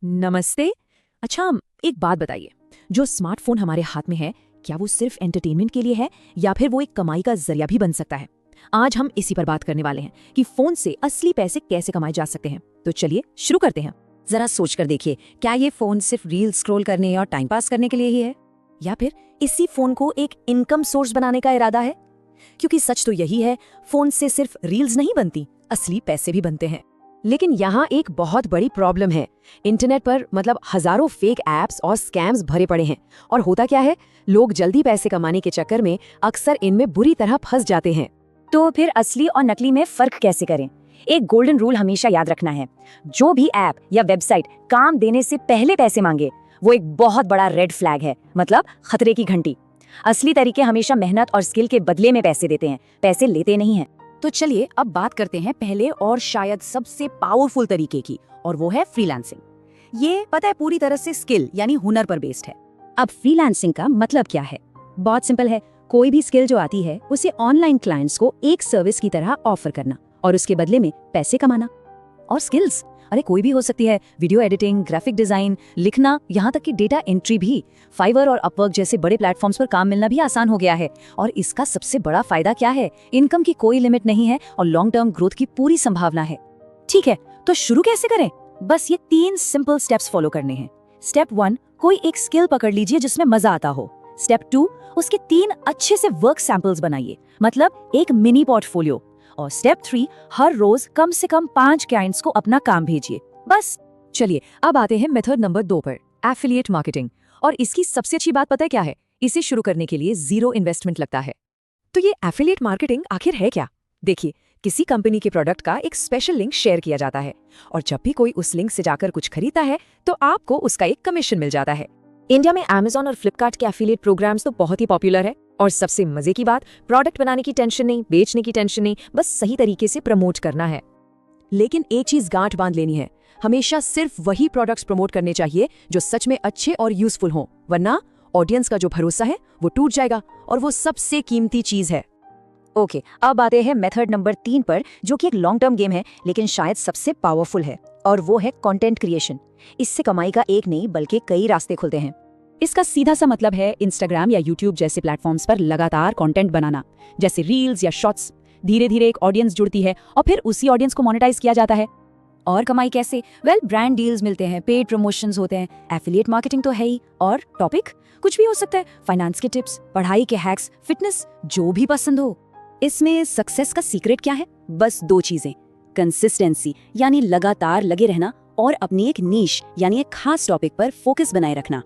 नमस्ते। अच्छा, एक बात बताइए, जो स्मार्टफोन हमारे हाथ में है, क्या वो सिर्फ एंटरटेनमेंट के लिए है या फिर वो एक कमाई का जरिया भी बन सकता है? आज हम इसी पर बात करने वाले हैं कि फोन से असली पैसे कैसे कमाए जा सकते हैं। तो चलिए शुरू करते हैं। जरा सोच कर देखिए, क्या ये फोन सिर्फ रील स्क्रॉल करने और टाइम पास करने के लिए ही है, या फिर इसी फोन को एक इनकम सोर्स बनाने का इरादा है? क्योंकि सच तो यही है, फोन से सिर्फ रील्स नहीं बनती, असली पैसे भी बनते हैं। लेकिन यहाँ एक बहुत बड़ी प्रॉब्लम है। इंटरनेट पर हजारों फेक ऐप्स और स्कैम्स भरे पड़े हैं। और होता क्या है, लोग जल्दी पैसे कमाने के चक्कर में अक्सर इनमें बुरी तरह फंस जाते हैं। तो फिर असली और नकली में फर्क कैसे करें? एक गोल्डन रूल हमेशा याद रखना है, जो भी ऐप या वेबसाइट काम देने से पहले पैसे मांगे, वो एक बहुत बड़ा रेड फ्लैग है, मतलब खतरे की घंटी। असली तरीके हमेशा मेहनत और स्किल के बदले में पैसे देते हैं, पैसे लेते नहीं हैं। तो चलिए अब बात करते हैं पहले और शायद सबसे पावरफुल तरीके की, और वो है फ्रीलांसिंग। ये पता है पूरी तरह से स्किल यानी हुनर पर बेस्ड है। अब फ्रीलांसिंग का मतलब क्या है? बहुत सिंपल है, कोई भी स्किल जो आती है उसे ऑनलाइन क्लाइंट्स को एक सर्विस की तरह ऑफर करना और उसके बदले में पैसे कमाना। और स्किल्स अरे कोई भी हो सकती है, वीडियो एडिटिंग, ग्राफिक डिजाइन, लिखना, यहाँ तक कि डेटा एंट्री भी। फाइवर और अपवर्क जैसे बड़े प्लेटफॉर्म्स पर काम मिलना भी आसान हो गया है। और इसका सबसे बड़ा फायदा क्या है, इनकम की कोई लिमिट नहीं है और लॉन्ग टर्म ग्रोथ की पूरी संभावना है। ठीक है, तो शुरू कैसे करें? बस ये 3 सिंपल स्टेप्स फॉलो करने हैं। स्टेप 1, कोई एक स्किल पकड़ लीजिए जिसमें मजा आता हो। स्टेप 2, उसके 3 अच्छे से वर्क सैंपल्स बनाइए, मतलब एक मिनी पोर्टफोलियो। और स्टेप 3, हर रोज कम से कम 5 क्लाइंट्स को अपना काम भेजिए, बस। चलिए अब आते हैं मेथड नंबर 2 पर, एफिलिएट मार्केटिंग। और इसकी सबसे अच्छी बात पता है क्या है? इसे शुरू करने के लिए 0 इन्वेस्टमेंट लगता है। तो ये एफिलिएट मार्केटिंग आखिर है क्या? देखिए, किसी कंपनी के प्रोडक्ट का एक स्पेशल लिंक शेयर किया जाता है और जब भी कोई उस लिंक से जाकर कुछ खरीदता है तो आपको उसका एक कमीशन मिल जाता है। इंडिया में Amazon और फ्लिपकार्ट के एफिलिएट प्रोग्राम्स तो बहुत ही पॉपुलर है। और सबसे मजे की बात, प्रोडक्ट बनाने की टेंशन नहीं, बेचने की टेंशन नहीं, बस सही तरीके से प्रमोट करना है। लेकिन एक चीज गांठ बांध लेनी है, हमेशा सिर्फ वही प्रोडक्ट्स प्रमोट करने चाहिए जो सच में अच्छे और यूजफुल हों, वरना ऑडियंस का जो भरोसा है वो टूट जाएगा और वो सबसे कीमती चीज है। ओके, अब आते हैं मेथड नंबर 3 पर, जो कि एक लॉन्ग टर्म गेम है लेकिन शायद सबसे पावरफुल है, और वो है कंटेंट क्रिएशन। इससे कमाई का एक नहीं बल्कि कई रास्ते खुलते हैं। इसका सीधा सा मतलब है इंस्टाग्राम या यूट्यूब जैसे प्लेटफॉर्म्स पर लगातार कंटेंट बनाना, जैसे रील्स या शॉर्ट्स। धीरे धीरे एक ऑडियंस जुड़ती है और फिर उसी ऑडियंस को मोनेटाइज किया जाता है। और कमाई कैसे? ब्रांड डील्स मिलते हैं, पेड प्रमोशंस होते हैं, एफिलिएट मार्केटिंग तो है ही। और टॉपिक कुछ भी हो सकता है, फाइनेंस के टिप्स, पढ़ाई के हैक्स, फिटनेस, जो भी पसंद हो। इसमें सक्सेस का सीक्रेट क्या है? बस 2 चीजें, कंसिस्टेंसी यानी लगातार लगे रहना, और अपनी एक नीश यानी एक खास टॉपिक पर फोकस बनाए रखना।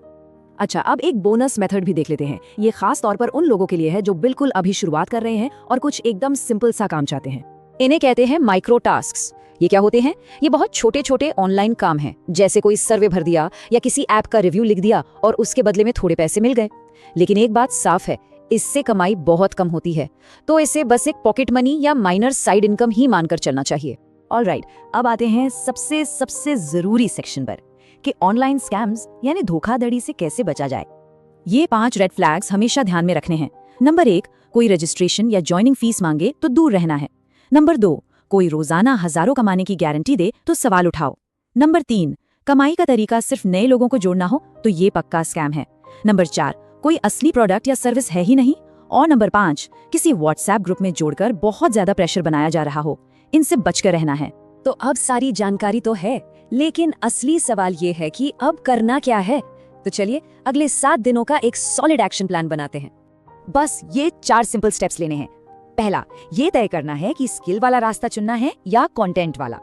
अच्छा, अब एक बोनस मेथड भी देख लेते हैं। ये खास तौर पर उन लोगों के लिए है जो बिल्कुल अभी शुरुआत कर रहे हैं और कुछ एकदम सिंपल सा काम चाहते हैं। इन्हें कहते हैं माइक्रो टास्क्स। ये क्या होते हैं? ये बहुत छोटे छोटे ऑनलाइन काम हैं, जैसे कोई सर्वे भर दिया या किसी ऐप का रिव्यू लिख दिया और उसके बदले में थोड़े पैसे मिल गए। लेकिन एक बात साफ है, इससे कमाई बहुत कम होती है, तो इसे बस एक पॉकेट मनी या माइनर साइड इनकम ही मानकर चलना चाहिए। ऑलराइट, अब आते हैं सबसे जरूरी सेक्शन पर कि ऑनलाइन स्कैम्स यानी धोखाधड़ी से कैसे बचा जाए। ये 5 रेड फ्लैग्स हमेशा ध्यान में रखने हैं। नंबर 1, कोई रजिस्ट्रेशन या ज्वाइनिंग फीस मांगे तो दूर रहना है। नंबर 2, कोई रोजाना हजारों कमाने की गारंटी दे तो सवाल उठाओ। नंबर 3, कमाई का तरीका सिर्फ नए लोगों को जोड़ना हो तो ये पक्का स्कैम है। नंबर 4, कोई असली प्रोडक्ट या सर्विस है ही नहीं। और नंबर 5, किसी व्हाट्सएप ग्रुप में जोड़कर बहुत ज्यादा प्रेशर बनाया जा रहा हो। इनसे बचकर रहना है। तो अब सारी जानकारी तो है, लेकिन असली सवाल ये है कि अब करना क्या है? तो चलिए अगले 7 दिनों का एक सॉलिड एक्शन प्लान बनाते हैं। बस ये 4 सिंपल स्टेप्स लेने हैं। पहला, ये तय करना है कि स्किल वाला रास्ता चुनना है या कंटेंट वाला।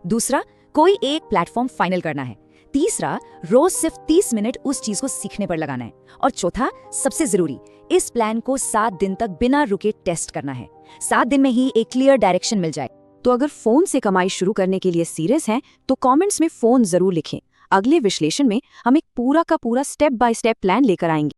दूसरा, कोई एक प्लेटफॉर्म फाइनल करना है। तीसरा, रोज सिर्फ 30 मिनट उस चीज को सीखने पर लगाना है। और चौथा, सबसे जरूरी, इस प्लान को 7 दिन तक बिना रुके टेस्ट करना है। 7 दिन में ही एक क्लियर डायरेक्शन मिल जाए। तो अगर फोन से कमाई शुरू करने के लिए सीरियस हैं तो कमेंट्स में फोन जरूर लिखें। अगले विश्लेषण में हम एक पूरा का पूरा स्टेप बाय स्टेप प्लान लेकर आएंगे।